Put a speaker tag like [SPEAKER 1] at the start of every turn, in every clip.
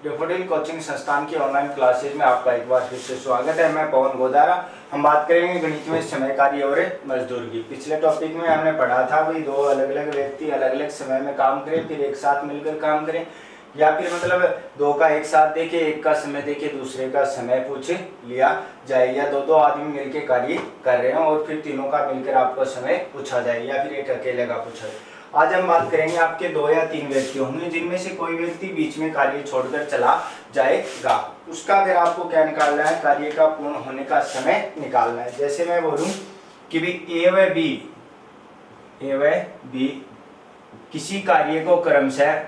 [SPEAKER 1] Daffodil coaching संस्थान की online classes में आपका एक बार फिर से स्वागत है। मैं पवन गोदारा। हम बात करेंगे गणित में समय, कार्य और मजदूर की। पिछले टॉपिक में हमने पढ़ा था भाई दो अलग अलग व्यक्ति अलग अलग समय में काम करें, फिर एक साथ मिलकर काम करें, या फिर मतलब दो का एक साथ देखे, एक का समय देखे दूसरे का समय पूछ लिया जाए, या दो आदमी मिलकर कार्य कर रहे हैं और फिर तीनों का मिलकर आपको समय पूछा जाए, या फिर एक अकेले का पूछा जाए। आज हम बात करेंगे आपके दो या तीन व्यक्ति होंगे जिनमें से कोई व्यक्ति बीच में कार्य छोड़कर चला जाएगा। उसका अगर आपको क्या निकालना है, कार्य का पूर्ण होने का समय निकालना है। जैसे मैं बोलूं कि भी ए व बी किसी कार्य को क्रमशः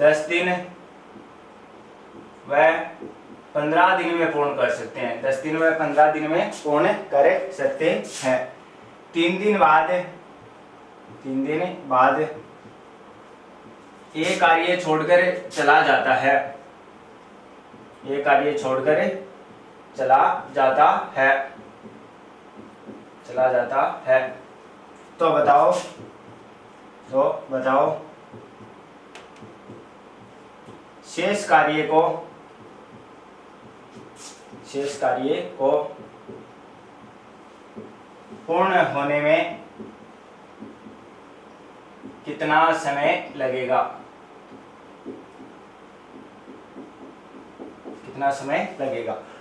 [SPEAKER 1] 10 दिन व 15 दिन में पूर्ण कर सकते हैं। 10 दिन व 15 दिन में पूर्ण कर सकते हैं। 3 दिन बाद एक कार्य छोड़कर चला जाता है। एक कार्य छोड़कर चला जाता है। तो बताओ शेष कार्य को पूर्ण होने में कितना समय लगेगा?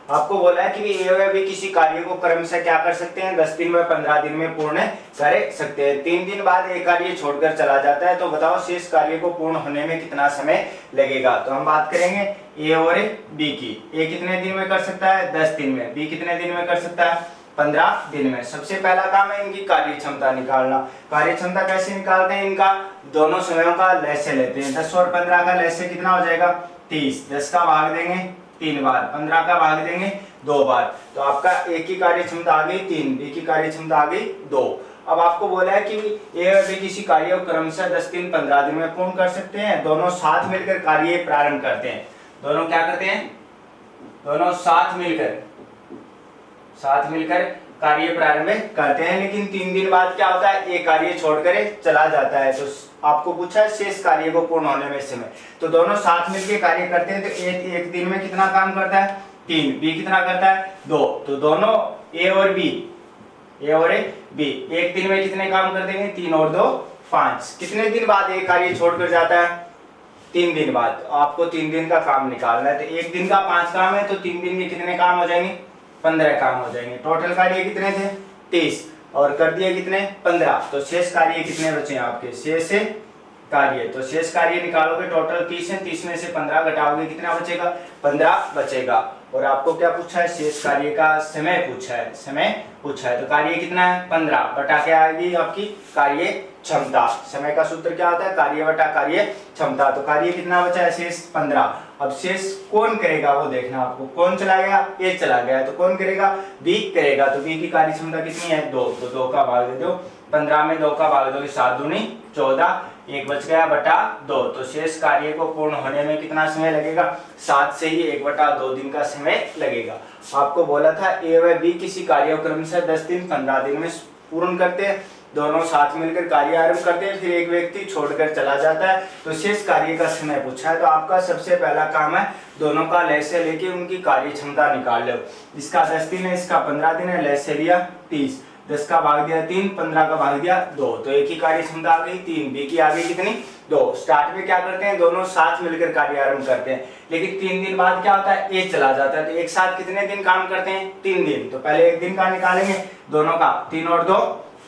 [SPEAKER 1] आपको बोला है कि ए व बी किसी कार्य को क्रमशः क्या कर सकते हैं, 10 दिन व 15 दिन में पूर्ण कर सकते हैं। 3 दिन बाद एक कार्य छोड़कर चला जाता है। तो बताओ शेष कार्य को पूर्ण होने में कितना समय लगेगा? तो हम बात करेंगे ए और बी की। ए कितने दिन में कर सकता है? 10 दिन में। बी कितने दिन में कर सकता है? 15 दिन में। सबसे पहला काम है इनकी कार्य क्षमता निकालना। कार्य क्षमता कैसे निकालते हैं? इनका दोनों समयों का लहस्य लेते हैं। 10 और 15 का लहस्य कितना हो जाएगा? 30। 10 का भाग देंगे 3 बार, 15 का भाग देंगे 2 बार। तो आपका ए की कार्य क्षमता आ गई 3, बी की कार्य क्षमता आ गई 2। अब आपको बोला है कि ए और बी किसी कार्य को क्रमशः 10 दिन 15 दिन में पूर्ण कर सकते हैं। दोनों साथ मिलकर कार्य प्रारंभ करते हैं। दोनों क्या करते हैं? दोनों साथ मिलकर कार्य प्रारंभ करते हैं। लेकिन 3 दिन बाद क्या होता है? एक कार्य छोड़कर चला जाता है। तो आपको पूछा है शेष कार्य को पूर्ण होने में समय। तो दोनों साथ मिलकर कार्य करते हैं। तो एक दिन में कितना काम करता है? 3। बी कितना करता है? 2। तो दोनों ए और बी एक दिन में कितने काम कर देंगे? 3 और 2 5। कितने दिन बाद एक कार्य छोड़कर जाता है? 3 दिन बाद। आपको 3 दिन का काम निकालना है। तो एक दिन का 5 काम है, तो 3 दिन में कितने काम हो जाएंगे? 15 काम हो जाएंगे। टोटल कार्य कितने थे? 30 और कर दिए कितने? 15। तो शेष कार्य कितने बचे हैं आपके? शेष कार्य। तो शेष कार्य निकालोगे, टोटल 30 है, 30 में से 15 घटाओगे, कितना बचेगा? 15 बचेगा। और आपको क्या पूछा है? शेष कार्य का समय पूछा है। तो कार्य कितना है? 15 बटा क्या आएगी आपकी? कार्य क्षमता। समय का सूत्र क्या होता है? कार्य बटा कार्य क्षमता। तो कार्य कितना बचा है? शेष 15। अब शेष कौन करेगा वो देखना आपको। कौन चला गया? ए चला गया। तो कौन करेगा? बी करेगा। तो बी की कार्य क्षमता कितनी है? 2। तो 2 का भाग दे दो। 15 में 2 का भाग दोगे 7 दूनी 14, 1 बच गया बटा 2। तो शेष कार्य को पूर्ण होने में कितना समय लगेगा? 7 से ही 1 बटा 2 दिन का समय लगेगा। आपको बोला था ए व बी किसी कार्यक्रम से 10 दिन 15 दिन में पूर्ण करते हैं। दोनों साथ मिलकर कार्य आरंभ करते हैं, फिर एक व्यक्ति छोड़कर चला जाता है। तो शेष कार्य का समय पूछा है। तो आपका सबसे पहला काम है दोनों का लहस्य लेके उनकी कार्य क्षमता निकाल लो। इसका 10 दिन है, इसका 15 दिन है। लहस्य लिया 30, 10 का भाग दिया 3, 15 का भाग दिया 2। तो एक ही कार्य क्षमता आ गई 3, बी की आ गई कितनी? 2। स्टार्ट में क्या करते हैं? दोनों साथ मिलकर कार्य आरंभ करते हैं। लेकिन 3 दिन बाद क्या होता है? ए चला जाता है। तो एक साथ कितने दिन काम करते हैं? 3 दिन। तो पहले एक दिन का निकालेंगे दोनों का। 3 और 2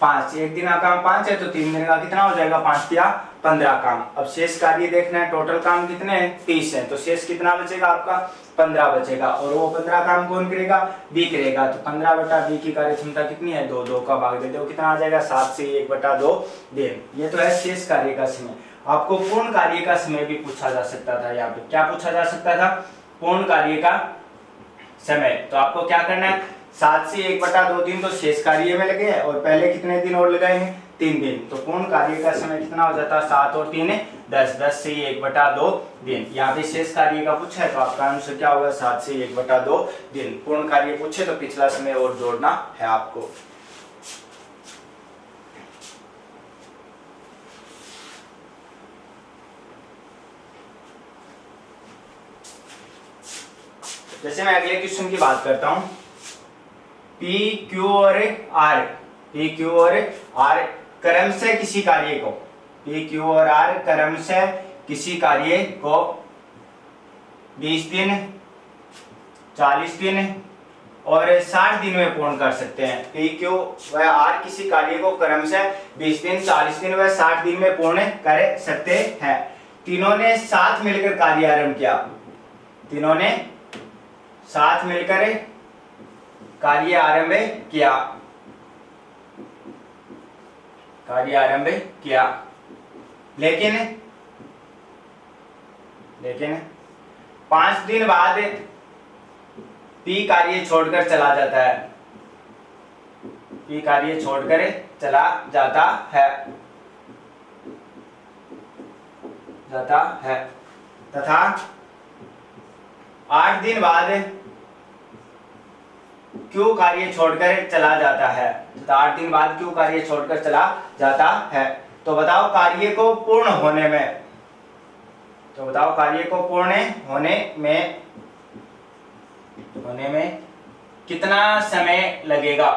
[SPEAKER 1] 5। एक दिन का काम 5 है, तो 3 दिन का कितना हो जाएगा? 5 या 15 काम। अब शेष कार्य देखना है। टोटल काम कितने हैं? 30 है। तो शेष कितना बचेगा आपका? 15 बचेगा। और वो 15 काम कौन करेगा? बी करेगा। तो 15 बटा बी की कार्य क्षमता कितनी है? 2। 2 का भाग दे दो, कितना आ जाएगा? 7 से 1 बटा 2 दिन। ये तो है शेष कार्य का समय। आपको पूर्ण कार्य का समय भी पूछा जा सकता था। यहाँ पे क्या पूछा जा सकता था? पूर्ण कार्य का समय। तो आपको क्या करना है? 7 से 1 बटा 2 दिन तो शेष कार्य में लगे हैं, और पहले कितने दिन और लगाएंगे? 3 दिन। तो पूर्ण कार्य का समय कितना हो जाता है? 7 और 3 10, 10 से 1 बटा 2 दिन। यहाँ पे शेष कार्य का पूछा है, तो आपका आंसर क्या होगा? 7 से 1 बटा 2 दिन। पूर्ण कार्य पूछे तो पिछला समय और जोड़ना है आपको। जैसे मैं अगले क्वेश्चन की बात करता हूं, पी क्यू और आर, पी क्यू और आर क्रम से किसी कार्य को, पी क्यू और आर क्रम से किसी कार्य को 20 दिन, 40 दिन और 60 दिन में पूर्ण कर सकते हैं। पी क्यू व आर किसी कार्य को क्रम से 20 दिन, 40 दिन व 60 दिन में पूर्ण कर सकते हैं। तीनों ने साथ मिलकर कार्य आरंभ किया, तीनों ने साथ मिलकर कार्य आरंभ किया, कार्य आरंभ किया, लेकिन 5 दिन बाद पी कार्य छोड़कर चला जाता है, पी कार्य छोड़कर चला जाता है तथा 8 दिन बाद क्यू कार्य छोड़कर चला जाता है, तथा 8 दिन बाद क्यू कार्य छोड़कर चला जाता है। तो बताओ कार्य को पूर्ण होने में, तो बताओ कार्य को पूर्ण होने में कितना समय लगेगा,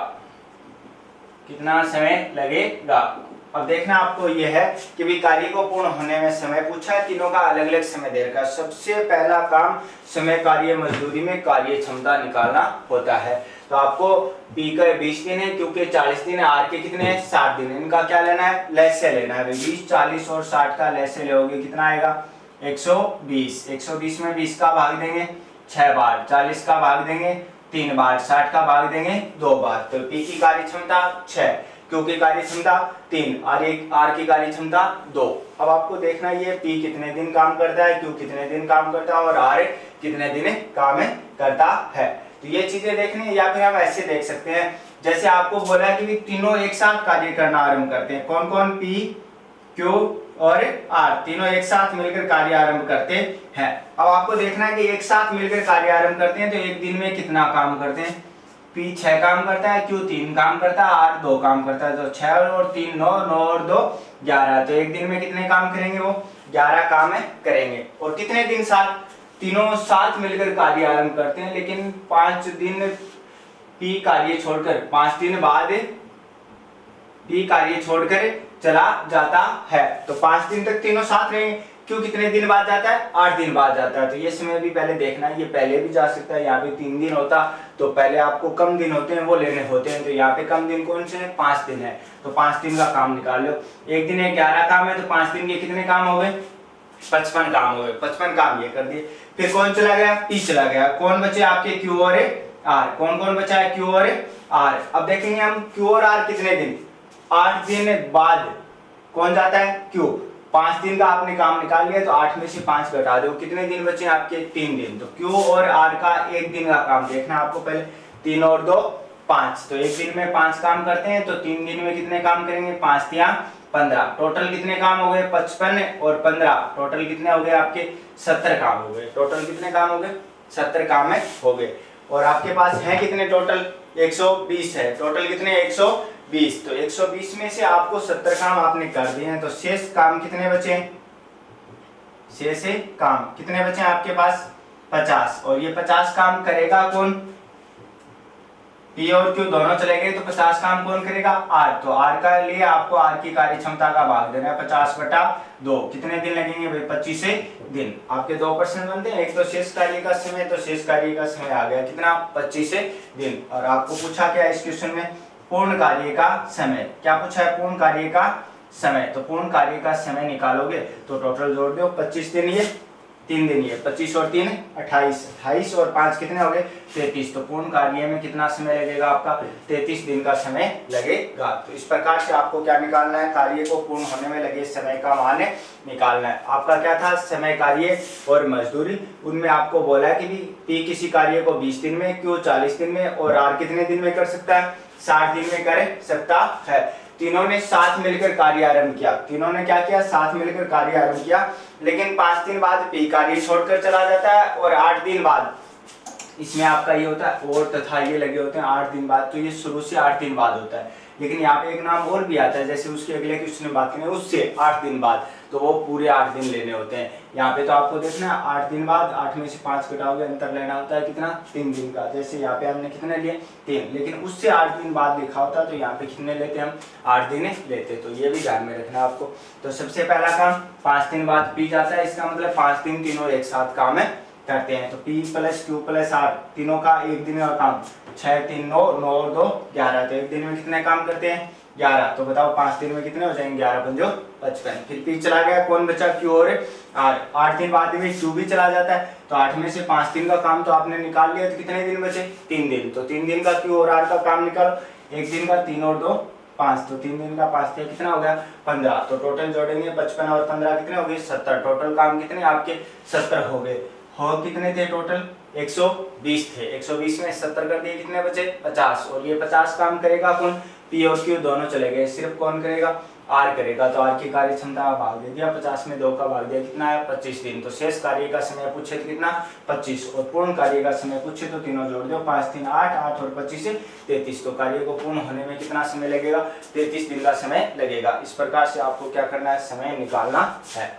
[SPEAKER 1] कितना समय लगेगा। अब देखना आपको यह है कि भी कार्य को पूर्ण होने में समय पूछा है, तीनों का अलग अलग समय दे रखा है। सबसे पहला काम समय कार्य मजदूरी में कार्य क्षमता निकालना होता है। तो आपको पी का 20 दिन है, क्योंकि 40 दिन है, आर के कितने हैं 60 दिन, इनका क्या लेना है, लैसे लेना है। 20, 40 और 60 का लैसे लोगे कितना आएगा 120। 120 में 20 का भाग देंगे 6 बार, 40 का भाग देंगे 3 बार, 60 का भाग देंगे 2 बार। तो पी की कार्य क्षमता 6, क्यू की कार्य क्षमता 3, आर की कार्य क्षमता 2। अब आपको देखना ये पी कितने दिन काम करता है, क्यू कितने दिन काम करता है और आर कितने दिन काम करता है। तो ये चीजें देखनी, या फिर हम ऐसे देख सकते हैं जैसे आपको बोला है कि भी तीनों एक साथ कार्य करना आरंभ करते हैं। कौन कौन, पी क्यू और आर, तीनों एक साथ मिलकर कार्य आरंभ करते हैं। अब आपको देखना है कि एक साथ मिलकर कार्य आरंभ करते हैं तो एक दिन में कितना काम करते हैं। पी 6 काम करता है, क्यू 3 काम करता है, आर 2 काम करता है। तो 6 और 3 9, 9 और 2 11। तो एक दिन में कितने काम करेंगे, वो 11 काम करेंगे। और कितने दिन साथ, तीनों साथ मिलकर कार्य आरंभ करते हैं, लेकिन 5 दिन पी कार्य छोड़कर, 5 दिन बाद पी कार्य छोड़कर चला जाता है। तो 5 दिन तक तीनों साथ रहेंगे। क्यों कितने दिन बाद जाता है, 8 दिन बाद जाता है। तो ये समय भी पहले देखना है, ये पहले भी जा सकता है। यहाँ पे 3 दिन होता तो पहले आपको कम दिन होते हैं वो लेने होते हैं, तो यहाँ पे कम दिन कौन से हैं, 5 दिन है। तो 5 दिन का काम निकाल लो। एक दिन 11 काम है तो 5 दिन के कितने काम हो गए, 55 काम हो गए। 55 काम ये कर दिए। फिर कौन चला गया, पी चला गया। कौन बचे आपके, क्यू और आर। कौन कौन बचा है, क्यू और आर। अब देखेंगे हम क्यू और आर कितने दिन, 8 दिन बाद कौन जाता है, क्यू। 5 दिन का आपने काम निकाल लिया तो 8 में से 5 घटा दो, कितने दिन बचे आपके, 3 दिन। तो क्यू और आर का एक दिन का काम देखना आपको पहले, 3 और 2 5। तो एक दिन में 5 काम करते हैं तो 3 दिन में कितने काम करेंगे, 5 या 15। टोटल कितने काम हो गए, 55 और 15, टोटल कितने हो गए आपके, 70 काम हो गए। टोटल कितने काम हो गए, 70 काम हो गए। और आपके पास है कितने टोटल, 120 है। टोटल कितने, 120। तो 120 में से आपको 70 काम आपने कर दिए हैं, तो शेष काम कितने बचे, शेष काम कितने बचे आपके पास, 50। और ये 50 काम करेगा कौन, पी और क्यू दोनों चले गए तो 50 काम कौन करेगा, आर। तो आर का लिए आपको आर की कार्य क्षमता का भाग देना है 50/2। कितने दिन लगेंगे भाई, 25 दिन। आपके 2 प्रश्न बनते हैं, एक तो शेष कार्य का समय, तो शेष कार्य का समय आ गया कितना, 25 दिन। और आपको पूछा क्या इस क्वेश्चन में, पूर्ण कार्य का समय। क्या पूछा है, पूर्ण कार्य का समय। तो पूर्ण कार्य का समय निकालोगे तो टोटल जोड़ दो, 25 दिन ये, 3 दिन ये, 25 और 3 28, 28 और 5 कितने हो गए, 33। तो पूर्ण कार्य में कितना समय लगेगा आपका, 33 दिन का समय लगेगा। तो इस प्रकार से आपको क्या निकालना है, कार्य को पूर्ण होने में लगे समय का मान निकालना है। आपका क्या था, समय, कार्य और मजदूरी। उनमें आपको बोला है कि पी किसी कार्य को 20 दिन में, क्यू 40 दिन में और आर कितने दिन में कर सकता है, 60 दिन में कर सकता है। तीनों ने साथ मिलकर कार्य आरंभ किया। तीनों ने क्या किया, साथ मिलकर कार्य आरंभ किया, लेकिन 5 दिन बाद पी कार्य छोड़कर चला जाता है और 8 दिन बाद, इसमें आपका ये होता है और तथा ये लगे होते हैं 8 दिन बाद। तो ये शुरू से 8 दिन बाद होता है। लेकिन यहाँ पे एक नाम और भी आता है, जैसे उसके अगले क्वेश्चन में बात करें उससे 8 दिन बाद, तो वो पूरे 8 दिन लेने होते हैं। यहाँ पे तो आपको देखना है 8 दिन बाद 8 में से 5 घटाओगे, अंतर लेना होता है कितना, 3 दिन का। जैसे यहाँ पे हमने कितने लिए 3, लेकिन उससे 8 दिन बाद लिखा होता तो यहाँ पे कितने लेते हम 8 दिन लेते, तो ये भी ध्यान में रखना आपको। तो सबसे पहला काम 5 दिन बाद पी जाता है, इसका मतलब 5 दिन तीनों एक साथ काम है करते हैं। तो P + Q + R तीनों का एक दिन का काम, 6 3 9 9 और 2 11, तो एक दिन में कितने काम करते हैं 11। तो बताओ 5 दिन में कितने हो जाएंगे 11 पंजो 55। फिर P चला गया, कौन बचा Q और R। 8 दिन बाद में Q भी चला जाता है, तो 8 में से 5 दिन का काम तो आपने निकाल लिया, तो कितने दिन बचे 3 दिन। तो 3 दिन का Q और R का काम निकालो, एक दिन का 3 और 2 5, तो 3 दिन का 5 थे कितना हो गया 15। तो टोटल जोड़ेंगे 55 और 15 कितने हो गए 70। टोटल काम कितने आपके 70 हो गए। हो कितने थे टोटल 120 थे, 120 में 70 कर दिए, कितने बचे 50। और ये 50 काम करेगा कौन, P और Q दोनों चले गए, सिर्फ कौन करेगा R करेगा। तो R की कार्य क्षमता भाग दे दिया, 50 में 2 का भाग दिया, कितना है 25 दिन। तो शेष कार्य का समय पूछे तो कितना 25, और पूर्ण कार्य का समय पूछे तो तीनों जोड़ दो, 5 3 8 8 और 25 33। तो कार्य को पूर्ण होने में कितना समय लगेगा 33 दिन का समय लगेगा। इस प्रकार से आपको क्या करना है, समय निकालना है।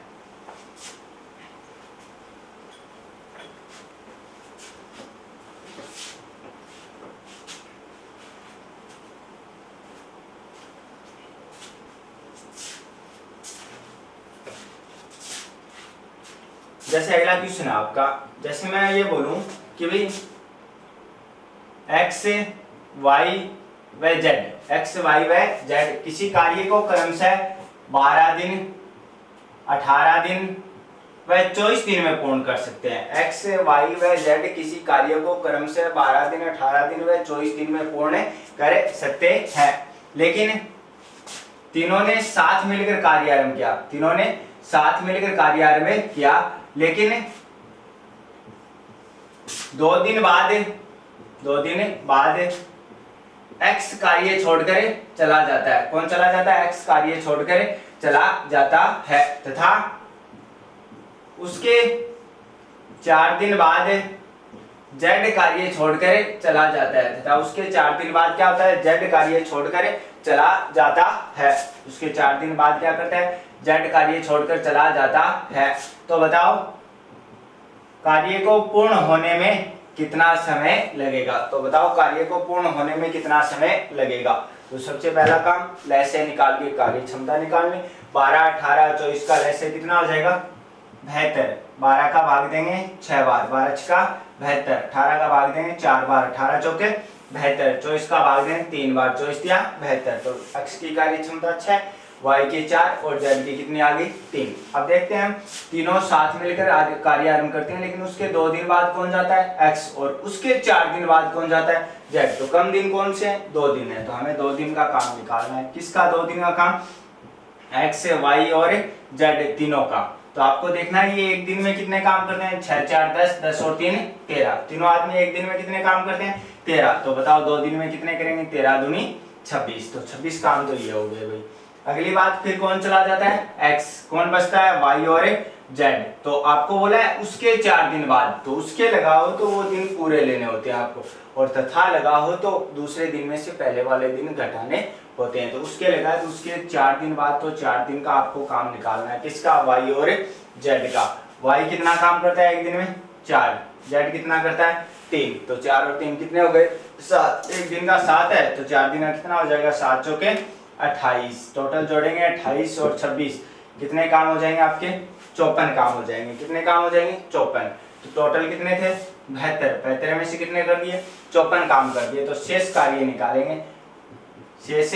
[SPEAKER 1] जैसे अगला क्वेश्चन है आपका, जैसे मैं ये बोलूं कि भाई x y व z किसी कार्य को क्रमशः 12 दिन 18 दिन व 24 दिन में पूर्ण कर सकते हैं। x y व z किसी कार्य को क्रमशः 12 दिन 18 दिन व 24 दिन में पूर्ण कर सकते हैं, लेकिन तीनों ने साथ मिलकर कार्य आरंभ किया, तीनों ने साथ मिलकर कार्य आरंभ किया, लेकिन 2 दिन बाद x कार्य छोड़कर चला जाता है। कौन चला जाता है, x कार्य छोड़कर चला जाता है, तथा उसके 4 दिन बाद z कार्य छोड़कर चला जाता है, तथा उसके 4 दिन बाद क्या होता है, z कार्य छोड़कर चला जाता है। उसके 4 दिन बाद क्या करता है, z कार्य छोड़कर चला जाता है। तो बताओ कार्य को पूर्ण होने में कितना समय लगेगा। तो बताओ कार्य को पूर्ण होने में कितना समय लगेगा। तो सबसे पहला काम लय निकाल के कार्य क्षमता निकालनी, 12 18 24 का लय से कितना हो जाएगा 72। 12 का भाग देंगे 6 बार, 12 का 72, 18 का भाग देंगे 4 बार, 18 चौके 72, 24 का भाग देंगे 3 बार, 24 दिया 72। तो x की कार्य क्षमता 6, y की 4 और z की कितनी आ गई 3। अब देखते हैं हम तीनों साथ मिलकर कार्य आरंभ करते हैं, लेकिन उसके 2 दिन बाद कौन जाता है x, और उसके 4 दिन बाद कौन जाता है z। तो कम दिन कौन से 2 दिन है, तो हमें 2 दिन का काम निकालना है। किसका 2 दिन का काम, x y और z तीनों का। तो आपको देखना है ये एक दिन में कितने काम करते हैं, 6 4 10 10 और 3 13, तीनों आदमी एक दिन में कितने काम करते हैं 13। तो बताओ 2 दिन में कितने करेंगे, 13 दूनी 26, तो 26 काम तो ये हो गए भाई। अगली बात फिर कौन चला जाता है x, कौन बचता है y और z। तो आपको बोला है उसके 4 दिन बाद, तो उसके लगा हो तो वो दिन पूरे लेने होते हैं आपको, और तथा लगा हो तो दूसरे दिन में से पहले वाले दिन घटाने होते हैं। तो उसके लगा है तो उसके 4 दिन बाद, तो 4 दिन का आपको काम निकालना है। किसका, y और z का। y कितना काम करता है एक दिन में 4, z कितना करता है 3, तो 4 और 3 कितने हो गए 7। एक दिन का 7 है तो 4 दिन का कितना हो जाएगा 7 चौके 28। टोटल जोड़ेंगे 28 और 26, कितने काम हो जाएंगे आपके 54 काम हो जाएंगे। कितने काम हो जाएंगे 54। तो टोटल कितने थे 72, 72 में से कितने कर दिए 54 काम कर दिए। तो शेष कार्य निकालेंगे, शेष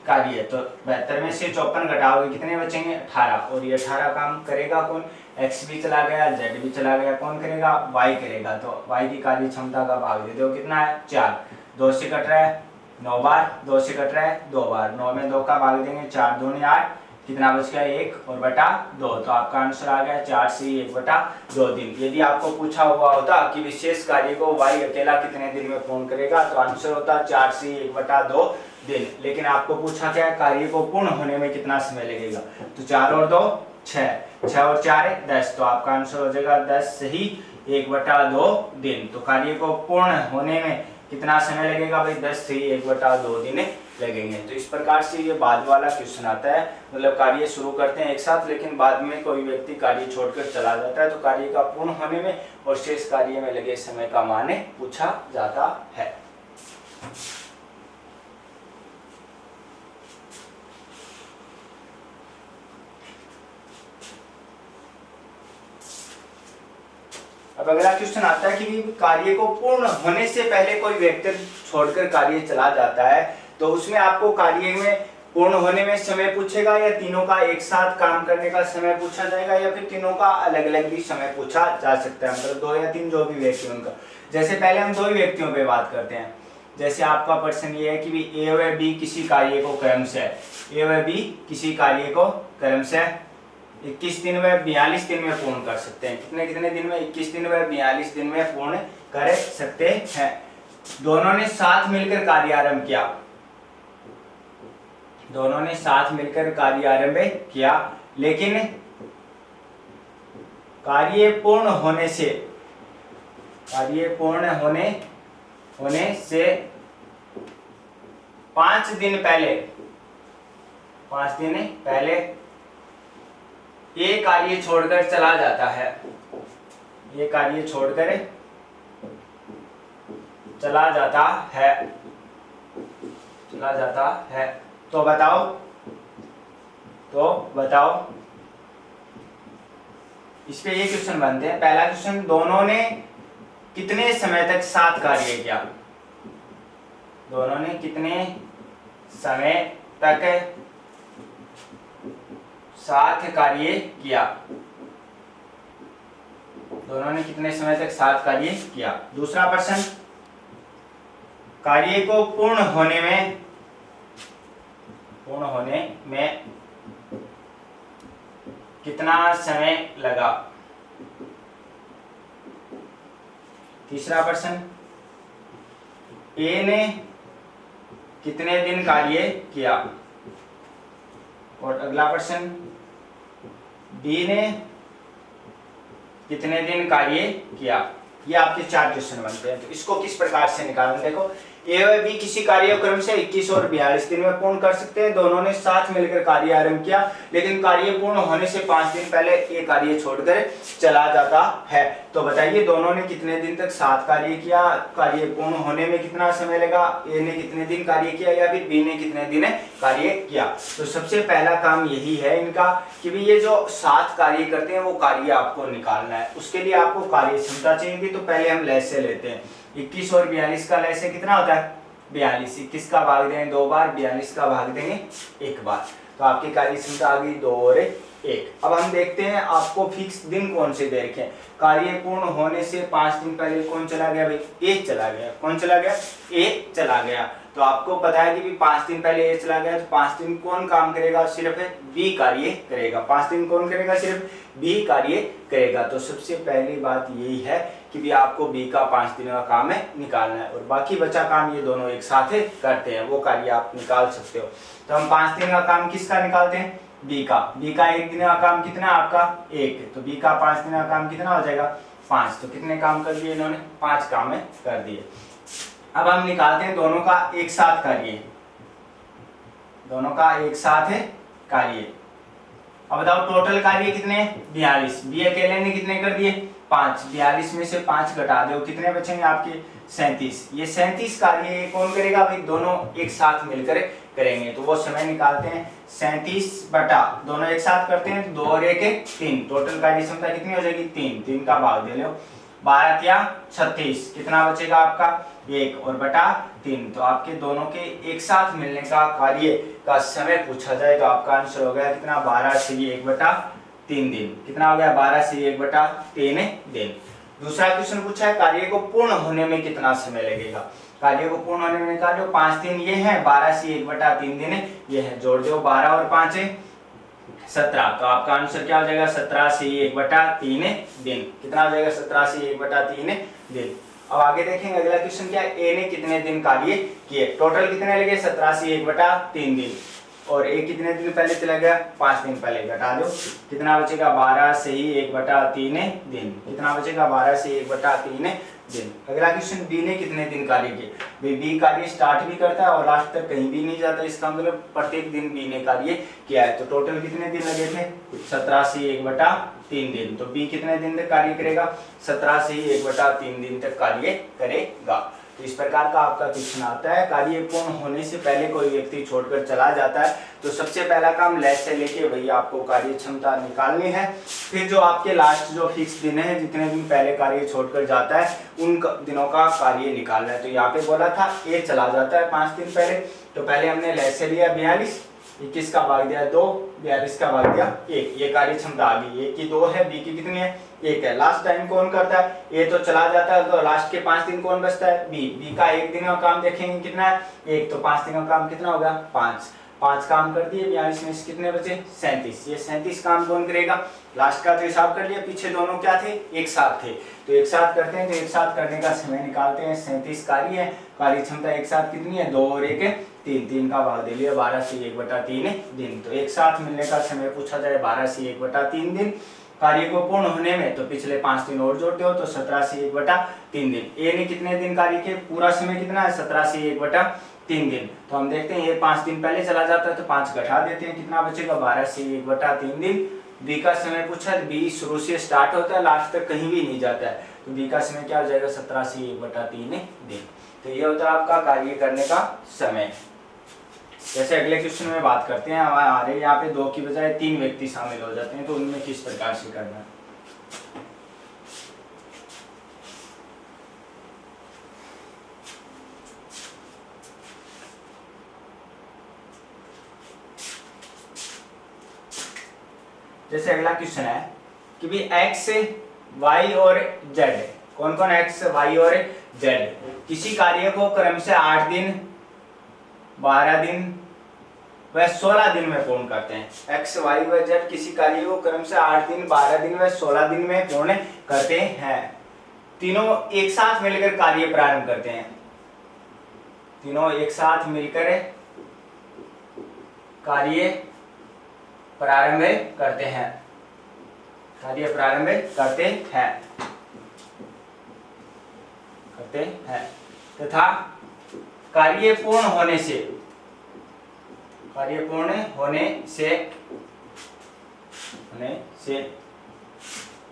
[SPEAKER 1] कार्य, तो 72 में से 54 घटाओगे कितने बचेंगे 18, और ये 18 काम करेगा कौन, x भी चला गया z भी चला गया, कौन करेगा y करेगा। तो y की कार्य क्षमता का भाग दे दो, कितना है 4, 2 से कट रहा है 9 बार, 2 से कट रहा है 2 बार, 9 में 2 का भाग देंगे 4 दूनी 8, कितना बच गया 1 और बटा 2। तो आपका आंसर आ गया 4 से 1 बटा 2 दिन। यदि आपको पूछा हुआ होता कि विशेष कार्य को y अकेला कितने दिन में पूर्ण करेगा, तो आंसर होता 4 से 1 बटा 2 दिन। लेकिन आपको पूछा क्या है, कार्य को पूर्ण होने में कितना समय लगेगा, तो 4 और 2 6, 6 और 4 10, तो आपका आंसर हो जाएगा 10 से ही 1 बटा 2 दिन। तो कार्य को पूर्ण होने में कितना समय लगेगा भाई, 10 से 1 बटा 2 दिन लगेंगे। तो इस प्रकार से ये बाद वाला क्वेश्चन आता है, मतलब कार्य शुरू करते हैं एक साथ, लेकिन बाद में कोई व्यक्ति कार्य छोड़कर चला जाता है तो कार्य का पूर्ण होने में और शेष कार्य में लगे समय का मान पूछा जाता है। अब अगला क्वेश्चन आता है कि कार्य को पूर्ण होने से पहले कोई व्यक्ति छोड़कर कार्य चला जाता है, तो उसमें आपको कार्य में पूर्ण होने में समय पूछेगा या तीनों का एक साथ काम करने का समय पूछा जाएगा या फिर तीनों का अलग अलग भी समय पूछा जा सकता है, मतलब 2 या 3 जो भी व्यक्ति उनका। जैसे पहले हम 2 व्यक्तियों पे बात करते हैं। जैसे आपका प्रश्न ये है कि ए व बी किसी कार्य को क्रमशः 21 दिन व 42 दिन में पूर्ण कर सकते हैं। कितने कितने दिन में? 21 दिन व 42 दिन में पूर्ण कर सकते हैं। दोनों ने साथ मिलकर कार्य आरंभ किया, लेकिन कार्य पूर्ण होने से 5 दिन पहले ये कार्य छोड़कर चला जाता है। तो बताओ इस पे ये क्वेश्चन बनते हैं। पहला क्वेश्चन, दोनों ने कितने समय तक साथ कार्य किया? दोनों ने कितने समय तक साथ कार्य किया? दूसरा प्रश्न, कार्य को पूर्ण होने में कितना समय लगा? तीसरा प्रश्न, ए ने कितने दिन कार्य किया? और अगला प्रश्न, बी ने कितने दिन कार्य किया? ये आपके 4 क्वेश्चन बनते हैं। तो इसको किस प्रकार से निकालें? देखो, ए व बी किसी कार्यक्रम से 21 और 42 दिन में पूर्ण कर सकते हैं। दोनों ने साथ मिलकर कार्य आरंभ किया, लेकिन कार्य पूर्ण होने से 5 दिन पहले ये कार्य छोड़कर चला जाता है। तो बताइए, दोनों ने कितने दिन तक साथ कार्य किया? कार्य पूर्ण होने में कितना समय लगा? ए ने कितने दिन कार्य किया या फिर बी ने कितने दिन कार्य किया? तो सबसे पहला काम यही है इनका कि भी ये जो साथ कार्य करते हैं वो कार्य आपको निकालना है। उसके लिए आपको कार्य क्षमता चाहिए। तो पहले हम लैसे लेते हैं। 21 और 42 का लैसे कितना होता है? 42। 21 का भाग देंगे 2 बार, 42 का भाग देंगे 1 बार, तो आपकी कार्य क्षमता आ गई 2 और 1। अब हम देखते हैं आपको फिक्स दिन कौन से दे रखे हैं। कार्य पूर्ण होने से 5 दिन पहले कौन चला गया भाई? ए चला गया। कौन चला गया? ए चला गया। तो आपको पता है कि 5 दिन पहले ए चला गया, तो 5 दिन कौन काम करेगा? सिर्फ बी कार्य करेगा। 5 दिन कौन करेगा? सिर्फ बी कार्य करेगा। तो सबसे पहली बात यही है कि भी आपको बी का 5 दिन का काम है निकालना है, और बाकी बचा काम ये दोनों एक साथ करते हैं, वो कार्य आप निकाल सकते हो। तो हम 5 दिन का काम किसका निकालते हैं? बी का। बी का 1 दिन का काम कितना आपका? 1। तो बी का 5 दिन का काम कितना हो जाएगा? 5। तो कितने काम कर दिए इन्होंने? 5 काम कर दिए। अब हम निकालते हैं दोनों का एक साथ कार्य। अब बताओ टोटल कार्य कितने? 42। बी अकेले ने कितने कर दिए? 5। 42 में से 5 घटा दो, कितने बचेंगे आपके? 37। ये 37 कार्य कौन करेगा भाई? दोनों एक साथ मिलकर करेंगे। तो वो समय निकालते हैं 37 बटा, दोनों एक साथ करते हैं तो 2 और 1 3। टोटल कार्य क्षमता कितनी हो जाएगी? 3। 3 का भाग दे लो, 12 या 36, कितना बचेगा आपका? 1 और बटा 3। तो आपके दोनों के एक साथ मिलने का कार्य का समय पूछा जाए तो आपका आंसर हो गया कितना? 12 से 1/3 दिन। कितना हो गया? 12 से 1/3 दिन। दूसरा क्वेश्चन पूछा है कार्य को पूर्ण होने में कितना समय लगेगा? कार्य को पूर्ण होने में निकालो, 5 दिन ये है, 12 से 1/3 दिन ये है, जोड़ दो 12 और 5 17। तो आपका आंसर क्या हो जाएगा? 17 से 1/3 दिन। कितना हो जाएगा? 17 से 1/3 दिन। अब आगे देखेंगे अगला क्वेश्चन क्या है? ए ने कितने दिन कार्य किए? टोटल कितने लगे? 17 से 1/3 दिन। और ए कितने दिन पहले चला गया? 5 दिन पहले, घटा दो, कितना बचेगा? 12 से 1/3 दिन। कितना बचेगा? 12 से 1/3 दिन। अगला क्वेश्चन, बी ने कितने दिन कार्य किए? भाई बी कार्य स्टार्ट भी करता है और लास्ट तक कहीं भी नहीं जाता, इसका मतलब प्रत्येक दिन बी ने कार्य किया है। तो टोटल कितने दिन लगे थे? 17 से 1/3 दिन। तो बी कितने दिन तक कार्य करेगा? 17 से 1/3 दिन तक कार्य करेगा। तो इस प्रकार का आपका क्वेश्चन आता है। कार्य पूर्ण होने से पहले कोई व्यक्ति छोड़कर चला जाता है तो सबसे पहला काम लैस से लेके वही आपको कार्य क्षमता निकालनी है। फिर जो आपके लास्ट जो फिक्स दिन है, जितने दिन पहले कार्य छोड़कर जाता है उन दिनों का कार्य निकालना है। तो यहाँ पे बोला था ए चला जाता है 5 दिन पहले, तो पहले हमने लैस से लिया 42, 21 का भाग दिया 2, 42 का भाग दिया 1, ये कार्य क्षमता आ गई। ए की 2 है, बी की कितनी है? 1 है। लास्ट टाइम कौन करता है? ए तो चला जाता है, तो लास्ट के 5 दिन कौन बचता है? बी का 1 दिन का काम देखेंगे कितना है? 1, तो 5 दिन का काम कितना होगा? 5 काम कर दिए, 42 में से कितने बचे? 37। ये 37 काम कौन करेगा? लास्ट का तो हिसाब कर लिया, पीछे दोनों क्या थे? एक साथ थे, तो एक साथ करते हैं। तो एक साथ करने का समय निकालते हैं। 37 कार्य है, कार्य क्षमता एक साथ कितनी है? 2 और 1 है 3, 3 का भाग दे लिया 12 से 1/3 दिन। तो एक साथ मिलने का समय पूछा जाए 12 से 1/3 दिन। कार्य को पूर्ण होने में तो पिछले 5 दिन और जोड़ते हो तो 17 से 1/3 दिन। ए ने कितने दिन कार्य किए? पूरा समय कितना है? 17 से 1/3 दिन। तो हम देखते हैं ये 5 दिन पहले चला जाता है तो 5 घटा देते हैं, कितना बचेगा? 12 से 1/3 दिन। बी का समय पूछा है, बी शुरू से स्टार्ट होता है लास्ट तक कहीं भी नहीं जाता है, तो बी का समय क्या हो जाएगा? 17 से 1/3 दिन। तो ये होता है आपका कार्य करने का समय। जैसे अगले क्वेश्चन में बात करते हैं, आ रहे यहाँ पे 2 की बजाय 3 व्यक्ति शामिल हो जाते हैं, तो उनमें किस प्रकार से करना है। जैसे अगला क्वेश्चन है कि भी एक्स, वाई और जेड, कौन कौन एक्स, वाई और जेड किसी कार्य को क्रम से 8 दिन, 12 दिन व 16 दिन में पूर्ण करते हैं। एक्स, वाई व जेड किसी कार्य को क्रम से 8 दिन, 12 दिन व 16 दिन में पूर्ण करते हैं। तीनों एक साथ मिलकर कार्य प्रारंभ करते हैं। तीनों एक साथ मिलकर कार्य प्रारंभ करते हैं। कार्य प्रारंभ करते हैं तथा कार्य पूर्ण होने से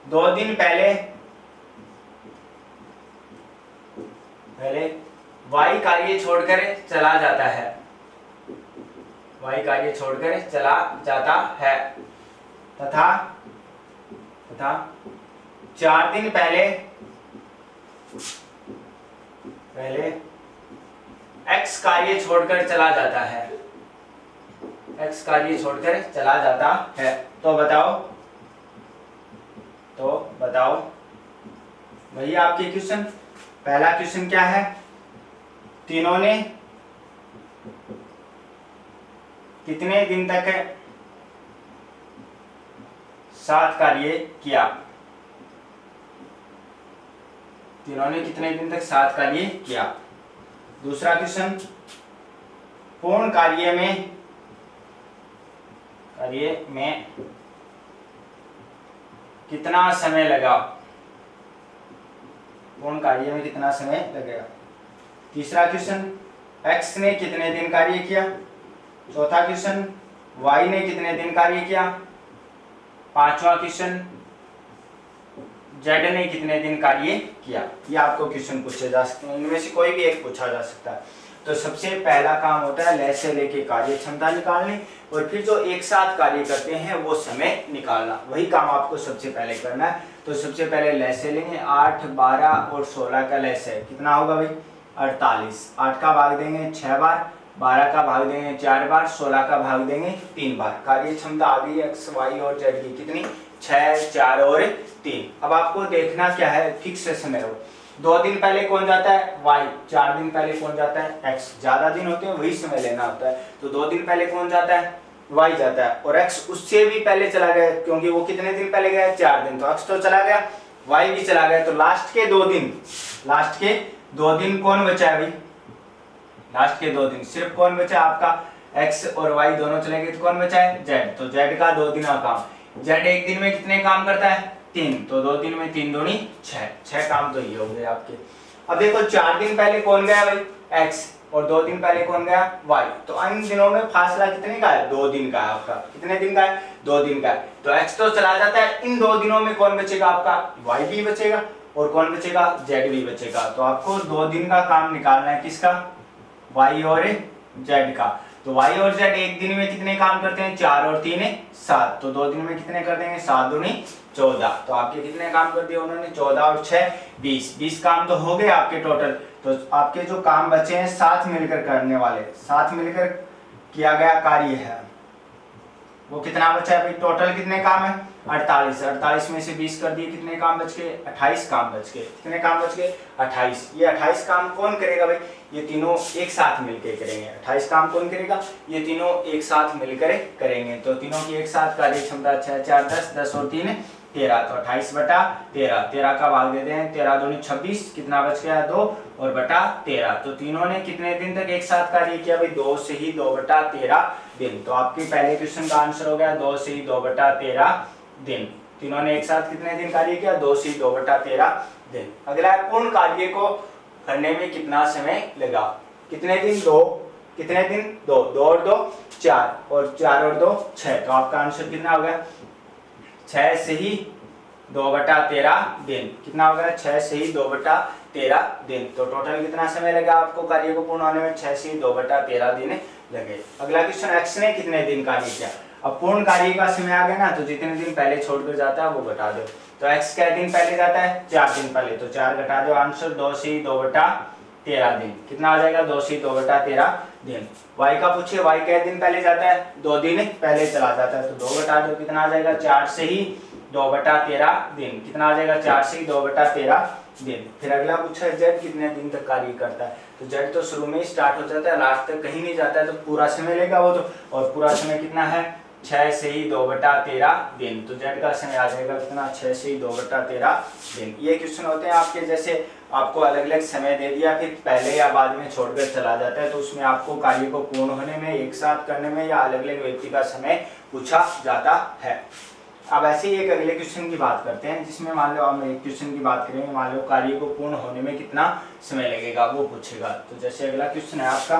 [SPEAKER 1] 2 दिन पहले वाई कार्य छोड़कर चला जाता है। वाई कार्य छोड़कर चला जाता है तथा 4 दिन पहले एक्स कार्य छोड़कर चला जाता है। एक्स कार्य छोड़कर चला जाता है। तो बताओ वही आपके क्वेश्चन। पहला क्वेश्चन क्या है? तीनों ने कितने दिन तक साथ कार्य किया? तीनों ने कितने दिन तक साथ कार्य किया? दूसरा क्वेश्चन, पूर्ण कार्य में कितना समय लगा? पूर्ण कार्य में कितना समय लगेगा? तीसरा क्वेश्चन, एक्स ने कितने दिन कार्य किया? चौथा क्वेश्चन, वाई ने कितने दिन कार्य किया? पांचवा क्वेश्चन, जेड ने कितने दिन कार्य किया? ये आपको क्वेश्चन पूछे जा सकते हैं, इनमें से कोई भी एक पूछा जा सकता है। तो सबसे पहला काम होता है लैस से लेके कार्य क्षमता निकालनी, और फिर जो एक साथ कार्य करते हैं वो समय निकालना, वही काम आपको सबसे पहले करना है। तो सबसे पहले लैस से लेंगे, 8, 12 और 16 का लैस है, कितना होगा भाई? 48। 8 का भाग देंगे 6 बार, 12 का भाग देंगे 4 बार, 16 का भाग देंगे 3 बार। कार्य क्षमता आ गई एक्स, वाई और जेड की कितनी? 6, 4 और 3। अब आपको देखना क्या है, फिक्स समय हो। 2 दिन पहले कौन जाता है? वाई। 4 दिन पहले कौन जाता है? एक्स। ज्यादा दिन होते हैं वही समय लेना होता है। तो 2 दिन पहले कौन जाता है? वाई जाता है, और एक्स उससे भी पहले चला गया, क्योंकि वो कितने दिन पहले गया? 4 दिन। तो एक्स तो चला गया, वाई भी चला गया। तो लास्ट के 2 दिन कौन बचा है भाई? लास्ट के 2 दिन सिर्फ कौन बचा? आपका एक्स और वाई दोनों चले गए, तो कौन बचा है? जेड। तो जेड का 2 दिन का काम। जेड एक दिन में कितने काम करता है? 3, तो 2 दिन में 3 दूनी 6, 6 काम तो ये हो गए आपके। अब देखो 4 दिन पहले कौन गया भाई, x, और 2 दिन पहले कौन गया, y। तो इन दिनों में फासला कितने का है, 2 दिन का है आपका। कितने दिन का है, 2 दिन का है। तो x तो चला जाता है, इन 2 दिनों में कौन बचेगा आपका, y भी बचेगा, और कौन बचेगा, z भी बचेगा। तो आपको 2 दिन का काम निकालना है, किसका, y और z का। तो y और z एक दिन में कितने काम करते हैं, 4 और 3 7, तो 2 दिन में कितने कर देंगे, 7 दूनी 14। तो आपके कितने काम कर दिए उन्होंने, 14 और 6 20, 20 काम तो हो गए आपके टोटल। तो आपके जो काम बचे हैं साथ मिलकर करने वाले, साथ मिलकर किया गया कार्य है, वो कितना बचा है भाई, टोटल कितने काम है, 48। 48 में से 20 कर दिए, कितने काम बच गए, 28 काम बच गए। कितने काम बच गए, 28। ये 28 काम कौन करेगा भाई, ये तीनों एक साथ मिलकर करेंगे। 28 काम कौन करेगा, ये तीनों एक साथ मिलकर करेंगे। तो तीनों की एक साथ कार्य क्षमता 6 4 10, 10 और 3 13, तो 28 बटा 13, 13 का भाग देते हैं, 13 दूनी 26, कितना बच गया 2 और बटा 13। तो तीनों ने कितने दिन तक एक साथ कार्य किया भाई, 2 से ही 2 बटा 13 दिन। तो आपके पहले क्वेश्चन का आंसर हो गया 2 से ही 2 बटा 13 दिन। तीनों ने एक साथ कितने दिन कार्य किया, 2 से ही 2 बटा 13 दिन। अगला है पूर्ण कार्य को करने में कितना समय लगा, कितने दिन, 2, कितने दिन, 2, 2 और 2 4, और 4 और 2 6। तो आपका आंसर कितना हो गया, 6 से ही 2 बटा 13 दिन। कितना हो गया, 6 से ही 2 बटा 13 दिन। तो टोटल कितना समय लगा आपको कार्य को पूर्ण होने में, 6 से ही 2 बटा 13 दिन लगे। अगला क्वेश्चन, x ने कितने दिन कार्य किया। अब पूर्ण कार्य का समय आ गया ना, तो जितने दिन पहले छोड़कर जाता है वो घटा दो। तो x क्या दिन पहले जाता है, 4 दिन पहले, तो 4 घटा दो, आंसर 2 से ही 2 बटा 13 दिन। कितना आ जाएगा, 2 से 2 बटा 13 दिन। y का पूछिए, y क्या दिन पहले जाता है, 2 दिन पहले चला जाता है, तो 2 घटा दो, कितना आ जाएगा, 4 से ही 2 बटा 13 दिन। कितना आ जाएगा, 4 से ही 2 बटा 13 दिन। फिर अगला पूछा है z कितने दिन तक कार्य करता है। तो z तो शुरू में ही स्टार्ट हो जाता है, लास्ट तक कहीं नहीं जाता है, तो पूरा समय लेगा वो तो। और पूरा समय कितना है, 6 से ही 2 बटा 13 दिन। तो z का समय आ जाएगा कितना, 6 से ही 2 बटा 13 दिन। ये क्वेश्चन होते हैं आपके, जैसे आपको अलग अलग समय दे दिया, फिर पहले या बाद में छोड़कर चला जाता है, तो उसमें आपको कार्य को पूर्ण होने में, एक साथ करने में, या अलग अलग व्यक्ति का समय पूछा जाता है। अब ऐसे ही एक अगले क्वेश्चन की बात करते हैं, जिसमें मान लो हम एक क्वेश्चन की बात करेंगे, मान लो कार्य को पूर्ण होने में कितना समय लगेगा वो पूछेगा। तो जैसे अगला क्वेश्चन है आपका,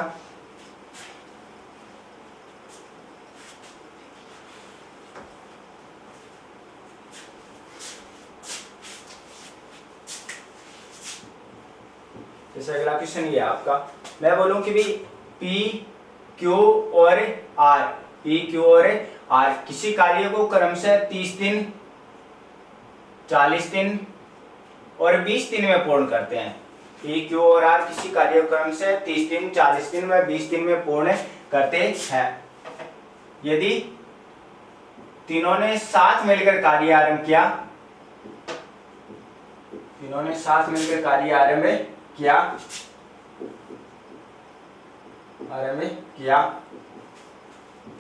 [SPEAKER 1] जैसे अगला क्वेश्चन ये है आपका, मैं बोलूं कि भी P, Q और R, P, Q और R किसी कार्य को क्रमशः 30 दिन, 40 दिन और 20 दिन में पूर्ण करते हैं। P, Q और R किसी कार्य को क्रमशः 30 दिन, 40 दिन व 20 दिन में पूर्ण करते हैं। यदि तीनों ने साथ मिलकर कार्य आरंभ किया, तीनों ने साथ मिलकर कार्य आरंभ किया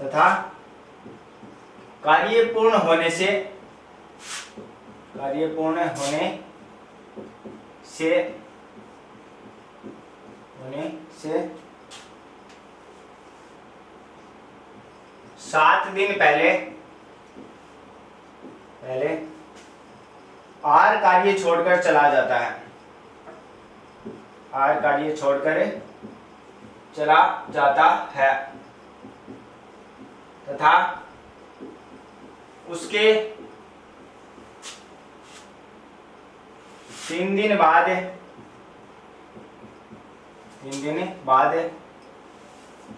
[SPEAKER 1] तथा कार्य पूर्ण होने से 7 दिन पहले R कार्य छोड़कर चला जाता है, R कार्य छोड़कर चला जाता है तथा उसके 3 दिन बाद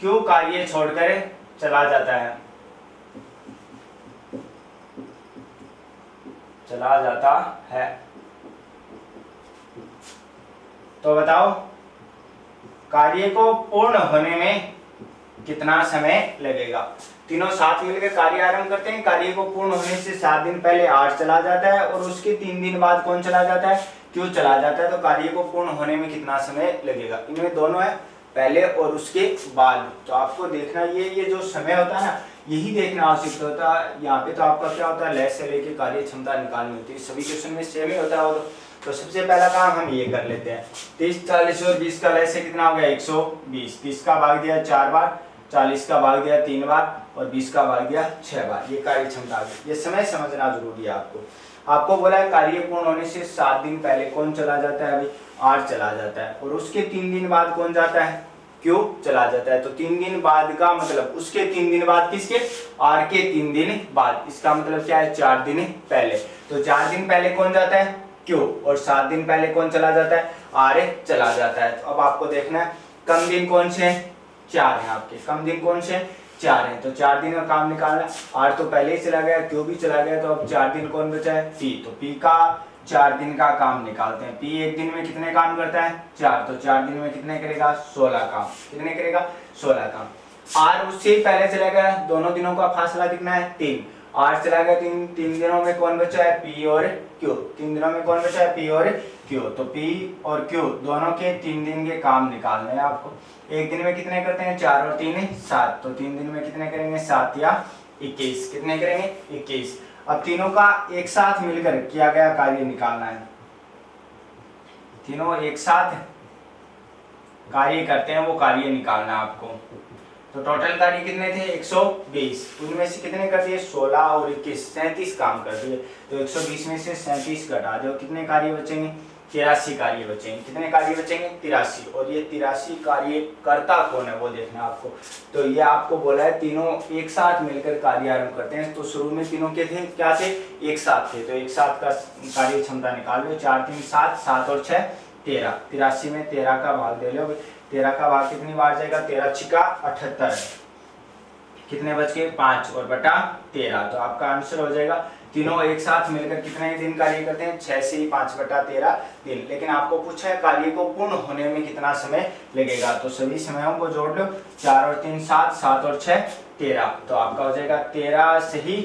[SPEAKER 1] Q कार्य छोड़कर चला जाता है, तो बताओ कार्य को पूर्ण होने में कितना समय लगेगा। तीनों साथ मिलकर कार्य आरंभ करते हैं, कार्य को पूर्ण होने से 7 दिन पहले R चला जाता है और उसके 3 दिन बाद कौन चला जाता है, Q चला जाता है। तो कार्य को पूर्ण होने में कितना समय लगेगा, इनमें दोनों है, पहले और उसके बाद। तो आपको देखना ये जो समय होता है ना, यही देखना आवश्यक होता है। यहाँ पे तो आपका क्या होता है, लय से लेके कार्य क्षमता निकालनी होती है, सभी क्वेश्चन में सेम ही होता है। तो सबसे पहला काम हम ये कर लेते हैं, 30, 40 और 20 का लय से कितना हो गया, 120। 30 का भाग दिया 4 बार, 40 का भाग दिया 3 बार और 20 का भाग दिया 6 बार, ये कार्य क्षमता आ गई। ये समय समझना जरूरी है आपको बोला है कार्य पूर्ण होने से 7 दिन पहले कौन चला जाता है, अभी आर चला जाता है, और उसके 3 दिन बाद कौन जाता है, क्यों चला जाता है। तो 3 दिन बाद का मतलब उसके 3 दिन बाद किसके, आर के 3 दिन बाद, इसका मतलब क्या है 4 दिन पहले। तो 4 दिन पहले कौन जाता है, क्यों, और 7 दिन पहले कौन चला जाता है, आर चला जाता है। तो अब आपको देखना है कम दिन कौन से हैं, 4 हैं आपके, कम दिन कौन से हैं, 4 हैं। तो 4 दिन का काम निकालना, आर तो पहले ही चला गया, क्यों भी चला गया, तो अब 4 दिन कौन बचा है, पी। तो पी का 4 दिन का काम निकालते हैं। पी एक दिन में कितने काम करता है, 4, तो 4 दिन में कितने करेगा, 16 काम, कितने करेगा, 16 काम। आर उससे ही पहले चला गया, दोनों दिनों का फासला कितना है, 3, आर चला गया, 3 दिनों में कौन बचा है, पी और क्यू, 3 दिनों में कौन बचा है, पी और क्यू। तो पी और क्यू दोनों के 3 दिन के काम निकालने हैं आपको। एक दिन में कितने करते हैं, 4 और 3 7, तो 3 दिन में कितने करेंगे, 7 या 21, कितने करेंगे, 21। अब तीनों का एक साथ मिलकर किया गया कार्य निकालना है, तीनों एक साथ कार्य करते हैं, वो कार्य निकालना है आपको। तो टोटल कार्य कितने थे, 120, उनमें से कितने कर दिए, 16 और 21, 37 काम कर दिए। तो 120 में से 37 घटा दो, कितने कार्य बचेंगे, 83 कार्य बचेंगे। कितने कार्य बचेंगे, 83। और ये 83 कार्य करता कौन है वो देखना आपको। तो ये आपको बोला है तीनों एक साथ मिलकर कार्य आरंभ करते हैं। तो शुरू में तीनों के थे, क्या थे, एक साथ थे, तो एक साथ का कार्य क्षमता निकाल लो, 4 3 7, 7 और 6 13, 83 में 13 का भाग दे लो, 13 का भाग कितनी बार जाएगा, 13 छिका 78, कितने बच गए, 5 और बटा 13। तो आपका आंसर हो जाएगा, तीनों एक साथ मिलकर कितने दिन कार्य करते हैं, 6 से 5 बटा 13 दिन। लेकिन आपको पूछा है कार्य को पूर्ण होने में कितना समय लगेगा, तो सभी समयों को जोड़ लो, 4 और 3 7, 7 और 6 13, तो आपका हो जाएगा 13 से ही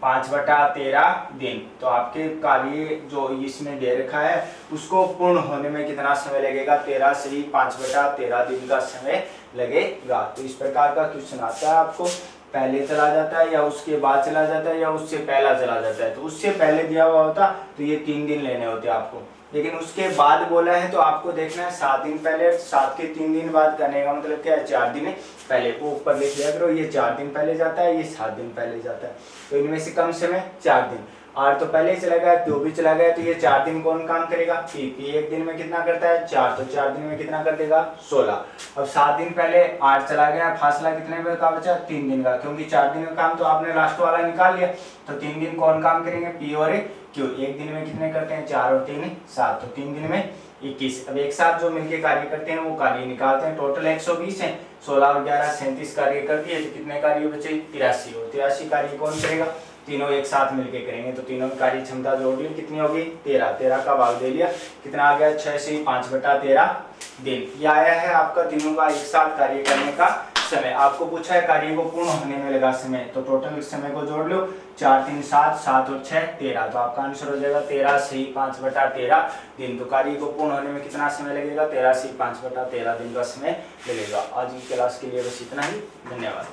[SPEAKER 1] 5 बटा 13 दिन। तो आपके कार्य जो इसमें दे रखा है उसको पूर्ण होने में कितना समय लगेगा, 13 से ही 5 बटा 13 दिन का समय लगेगा। तो इस प्रकार का क्वेश्चन आता है आपको, पहले चला जाता है या उसके बाद चला जाता है या उससे पहला चला जाता है। तो उससे पहले दिया हुआ होता तो ये 3 दिन लेने होते आपको, लेकिन उसके बाद बोला है तो आपको देखना है 7 दिन पहले, 7 के 3 दिन बाद करने का मतलब क्या है, 4 दिन पहले। वो ऊपर लिख लिया करो, ये 4 दिन पहले जाता है, ये 7 दिन पहले जाता है। तो इनमें से कम समय 4 दिन, आर तो पहले ही चला गया, क्यू भी चला गया, तो ये 4 दिन कौन काम करेगा, पी। पी एक दिन में कितना करता है, 4, तो 4 दिन में कितना कर देगा, 16। अब 7 दिन पहले आर चला गया, फासला कितने का बचा, 3 दिन का, क्योंकि 4 दिन का काम तो आपने लास्ट वाला निकाल लिया। तो 3 दिन कौन काम करेंगे, पी और क्यू। एक दिन में कितने करते हैं, 4 और 3 7, तो 3 दिन में 21। अब एक साथ जो मिलके कार्य करते हैं वो कार्य निकालते हैं। टोटल 120 है, 16 और 11 37 कार्य कर दिए, तो कितने कार्य बचे, 83। और 83 कार्य कौन करेगा, तीनों एक साथ मिलके करेंगे। तो तीनों की कार्य क्षमता जोड़ ली, कितनी होगी, 13, 13 का भाग दे लिया, कितना आ गया, 6 से 5 बटा 13 दिन। ये आया है आपका तीनों का एक साथ कार्य करने का समय। आपको पूछा है कार्य को पूर्ण होने में लगा समय, तो टोटल समय को जोड़ लो, 4 3 7, 7 और 6 13, तो आपका आंसर हो जाएगा 13 से 5 बटा 13 दिन। तो कार्य को पूर्ण होने में कितना समय लगेगा, 13 से 5 बटा 13 दिन का समय लगेगा। आज की क्लास के लिए बस इतना ही, धन्यवाद।